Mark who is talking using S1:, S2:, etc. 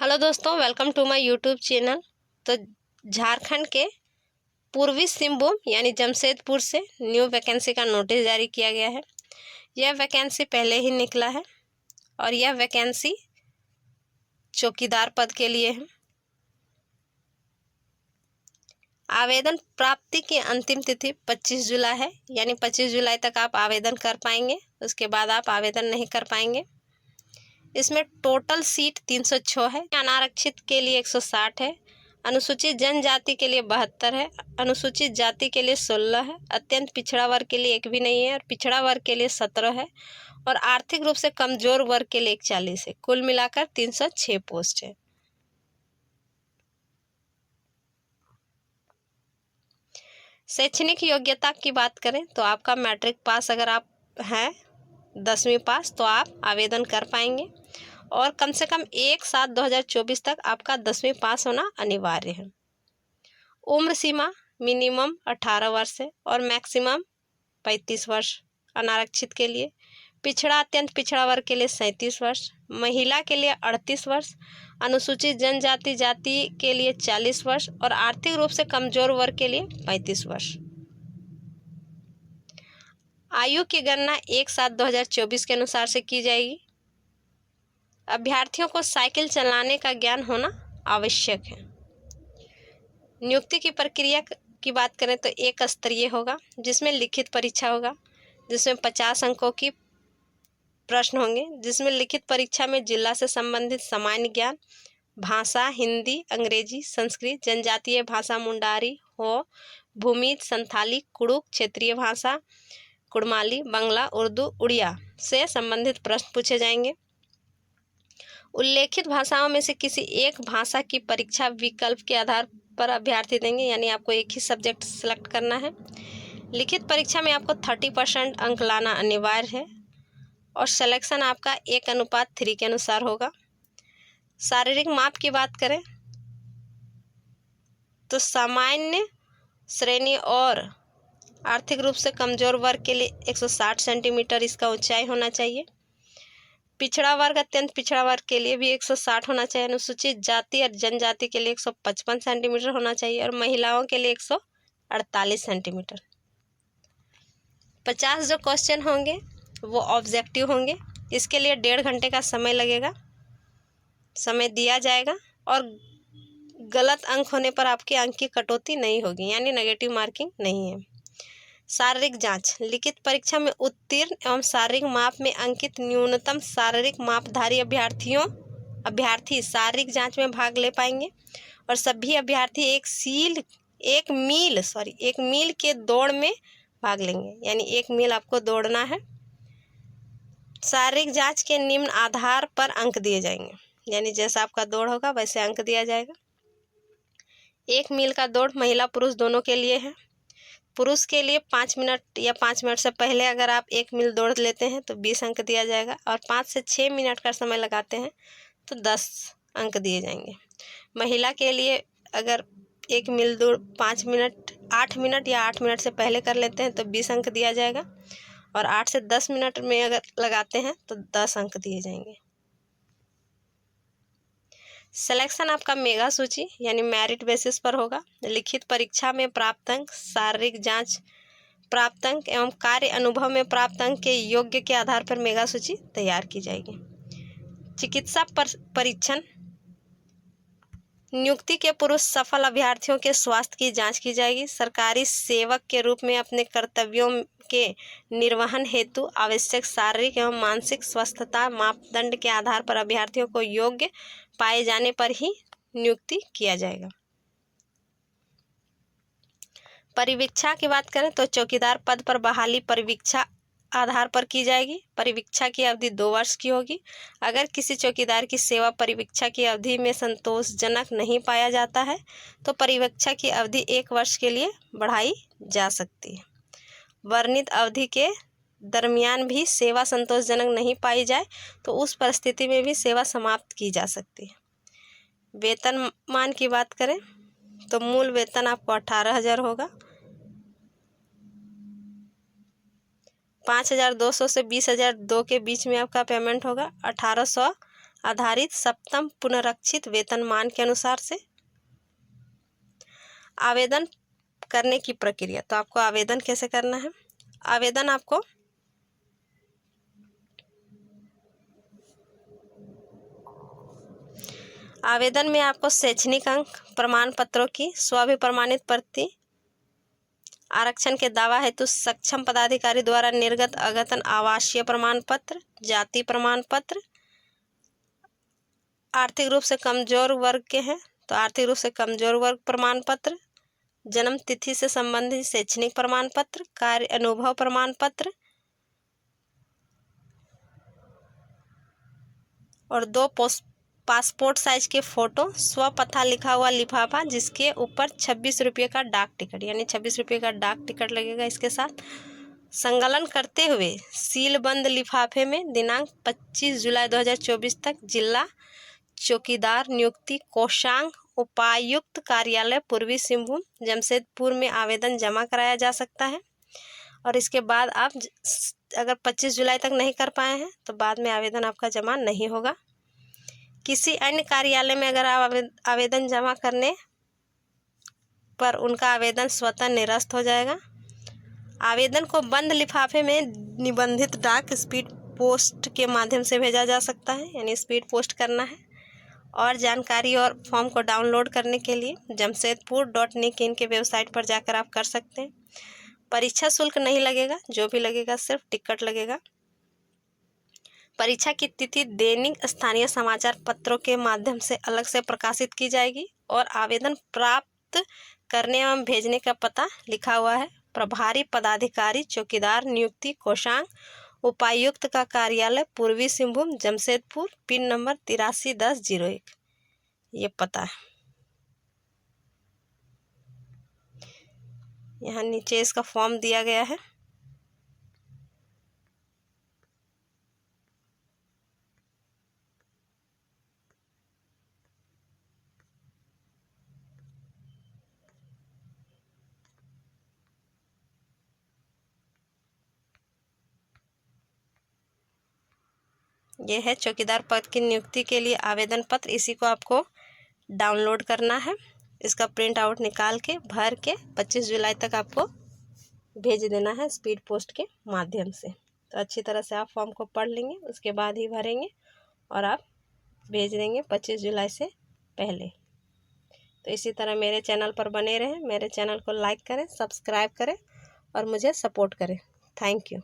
S1: Hello दोस्तों, welcome to my YouTube channel. तो झारखंड के पूर्वी सिंहभूम यानी जमशेदपुर से न्यू वैकेंसी का नोटिस जारी किया गया है। यह वैकेंसी पहले ही निकला है और यह वैकेंसी चौकीदार पद के लिए है। आवेदन प्राप्ति की अंतिम तिथि 25 जुलाई है, यानी 25 जुलाई तक आप आवेदन कर पाएंगे। उसके बाद आप आवेदन नहीं कर पाएंगे। इसमें टोटल सीट 306 है। अनारक्षित के लिए 160 है, अनुसूचित जनजाति के लिए 72 है, अनुसूचित जाति के लिए 16 है, अत्यंत पिछड़ा वर्ग के लिए एक भी नहीं है और पिछड़ा वर्ग के लिए 17 है और आर्थिक रूप से कमजोर वर्ग के लिए 41 है। कुल मिलाकर 306 पोस्ट है। शैक्षणिक योग्यता की बात करें तो आपका मैट्रिक पास अगर आप हैं 10वीं पास तो आप आवेदन कर पाएंगे और कम से कम 1/7/2024 तक आपका 10वीं पास होना अनिवार्य है। उम्र सीमा मिनिमम 18 वर्ष है और मैक्सिमम 35 वर्ष अनारक्षित के लिए। पिछड़ा अत्यंत पिछड़ा वर्ग के लिए 37 वर्ष, महिला के लिए 38 वर्ष, अनुसूचित जनजाति जाति के लिए 40 वर्ष और आर्थिक रूप से कमजोर वर्ग के लिए 35 वर्ष। आयु की गणना 1/7/2024 के अनुसार से की जाएगी। अभ्यर्थियों को साइकिल चलाने का ज्ञान होना आवश्यक है। नियुक्ति की प्रक्रिया की बात करें तो एक स्तरीय होगा, जिसमें लिखित परीक्षा होगा, जिसमें 50 अंकों की प्रश्न होंगे, जिसमें लिखित परीक्षा में जिला से संबंधित सामान्य ज्ञान, भाषा हिंदी, अंग्रेजी, संस्कृत, जनजातीय भाषा मुंडारी हो, भूमिज, संथाली, कुड़ुक, क्षेत्रीय भाषा कुड़माली, बांग्ला, उर्दू, उड़िया से संबंधित प्रश्न पूछे जाएंगे। उल्लेखित भाषाओं में से किसी एक भाषा की परीक्षा विकल्प के आधार पर अभ्यर्थी देंगे, यानी आपको एक ही सब्जेक्ट सेलेक्ट करना है। लिखित परीक्षा में आपको 30% अंक लाना अनिवार्य है और सिलेक्शन आपका 1:3 के अनुसार होगा। शारीरिक माप की बात करें तो सामान्य श्रेणी और आर्थिक रूप से कमजोर वर्ग के लिए 160 सेंटीमीटर इसका ऊंचाई होना चाहिए। पिछड़ा वर्ग अत्यंत पिछड़ा वर्ग के लिए भी 160 होना चाहिए। अनुसूचित जाति और जनजाति के लिए 155 सेंटीमीटर होना चाहिए और महिलाओं के लिए 148 सेंटीमीटर। 50 जो क्वेश्चन होंगे वो ऑब्जेक्टिव होंगे। इसके लिए 1.5 घंटे का समय लगेगा, समय दिया जाएगा और गलत अंक होने पर आपके अंक की कटौती नहीं होगी, यानी नेगेटिव मार्किंग नहीं है। शारीरिक जांच, लिखित परीक्षा में उत्तीर्ण एवं शारीरिक माप में अंकित न्यूनतम शारीरिक मापधारी अभ्यर्थी शारीरिक जांच में भाग ले पाएंगे और सभी अभ्यर्थी एक मील के दौड़ में भाग लेंगे, यानी 1 मील आपको दौड़ना है। शारीरिक जांच के निम्न आधार पर अंक दिए जाएंगे, यानी जैसा आपका दौड़ होगा वैसे अंक दिया जाएगा। 1 मील का दौड़ महिला पुरुष दोनों के लिए है। पुरुष के लिए 5 मिनट या 5 मिनट से पहले अगर आप 1 मील दौड़ लेते हैं तो 20 अंक दिया जाएगा और 5 से 6 मिनट का समय लगाते हैं तो 10 अंक दिए जाएंगे। महिला के लिए अगर 1 मील दौड़ 8 मिनट या 8 मिनट से पहले कर लेते हैं तो 20 अंक दिया जाएगा और 8 से 10 मिनट में अगर लगाते हैं तो 10 अंक दिए जाएंगे। सिलेक्शन आपका मेगा सूची यानी मेरिट बेसिस पर होगा। लिखित परीक्षा में प्राप्त अंक, शारीरिक जांच प्राप्त अंक एवं कार्य अनुभव में प्राप्त अंक के योग्य के आधार पर मेगा सूची तैयार की जाएगी। चिकित्सा परीक्षण, नियुक्ति के पूर्व सफल अभ्यर्थियों के स्वास्थ्य की जांच की जाएगी। सरकारी सेवक के रूप में अपने कर्तव्यों के निर्वहन हेतु आवश्यक शारीरिक एवं मानसिक स्वस्थता मापदंड के आधार पर अभ्यर्थियों को योग्य पाए जाने पर ही नियुक्ति किया जाएगा। परिवीक्षा की बात करें तो चौकीदार पद पर बहाली परिवीक्षा आधार पर की जाएगी। परिवीक्षा की अवधि 2 वर्ष की होगी। अगर किसी चौकीदार की सेवा परिवीक्षा की अवधि में संतोषजनक नहीं पाया जाता है तो परिवीक्षा की अवधि 1 वर्ष के लिए बढ़ाई जा सकती है। वर्णित अवधि के दरमियान भी सेवा संतोषजनक नहीं पाई जाए तो उस परिस्थिति में भी सेवा समाप्त की जा सकती है। वेतनमान की बात करें तो मूल वेतन आपको 18,000 होगा। 5,200 से 20,002 के बीच में आपका पेमेंट होगा। 1,800 आधारित सप्तम पुनरीक्षित वेतनमान के अनुसार से। आवेदन करने की प्रक्रिया, तो आपको आवेदन कैसे करना है। आवेदन आपको आवेदन में आपको शैक्षणिक अंक, प्रमाण पत्रों की स्वाभिप्रमाणित प्रति, आरक्षण के दावा हेतु सक्षम पदाधिकारी द्वारा निर्गत अद्यतन आवासीय प्रमाण पत्र, जाति प्रमाण पत्र, आर्थिक रूप से कमजोर वर्ग के हैं तो आर्थिक रूप से कमजोर वर्ग प्रमाण पत्र, जन्म तिथि से संबंधित शैक्षणिक प्रमाण पत्र, कार्य अनुभव प्रमाण पत्र और 2 पासपोर्ट साइज के फोटो, स्वपथा लिखा हुआ लिफाफा जिसके ऊपर 26 रुपये का डाक टिकट, यानी 26 रुपये का डाक टिकट लगेगा। इसके साथ संकलन करते हुए सीलबंद लिफाफे में दिनांक 25 जुलाई 2024 तक जिला चौकीदार नियुक्ति कोषांग उपायुक्त कार्यालय पूर्वी सिंहभूम जमशेदपुर में आवेदन जमा कराया जा सकता है। और इसके बाद आप अगर 25 जुलाई तक नहीं कर पाए हैं तो बाद में आवेदन आपका जमा नहीं होगा। किसी अन्य कार्यालय में अगर आप आवेदन जमा करने पर उनका आवेदन स्वतः निरस्त हो जाएगा। आवेदन को बंद लिफाफे में निबंधित डाक स्पीड पोस्ट के माध्यम से भेजा जा सकता है, यानी स्पीड पोस्ट करना है। और जानकारी और फॉर्म को डाउनलोड करने के लिए jamshedpur.nic.in के वेबसाइट पर जाकर आप कर सकते हैं। परीक्षा शुल्क नहीं लगेगा, जो भी लगेगा सिर्फ टिकट लगेगा। परीक्षा की तिथि दैनिक स्थानीय समाचार पत्रों के माध्यम से अलग से प्रकाशित की जाएगी और आवेदन प्राप्त करने एवं भेजने का पता लिखा हुआ है। प्रभारी पदाधिकारी चौकीदार नियुक्ति कोषांग उपायुक्त का कार्यालय पूर्वी सिंहभूम जमशेदपुर, पिन नंबर 831001, ये पता है। यहाँ नीचे इसका फॉर्म दिया गया है। ये है चौकीदार पद की नियुक्ति के लिए आवेदन पत्र। इसी को आपको डाउनलोड करना है। इसका प्रिंट आउट निकाल के भर के 25 जुलाई तक आपको भेज देना है स्पीड पोस्ट के माध्यम से। तो अच्छी तरह से आप फॉर्म को पढ़ लेंगे, उसके बाद ही भरेंगे और आप भेज देंगे 25 जुलाई से पहले। तो इसी तरह मेरे चैनल पर बने रहें। मेरे चैनल को लाइक करें, सब्सक्राइब करें और मुझे सपोर्ट करें। Thank you.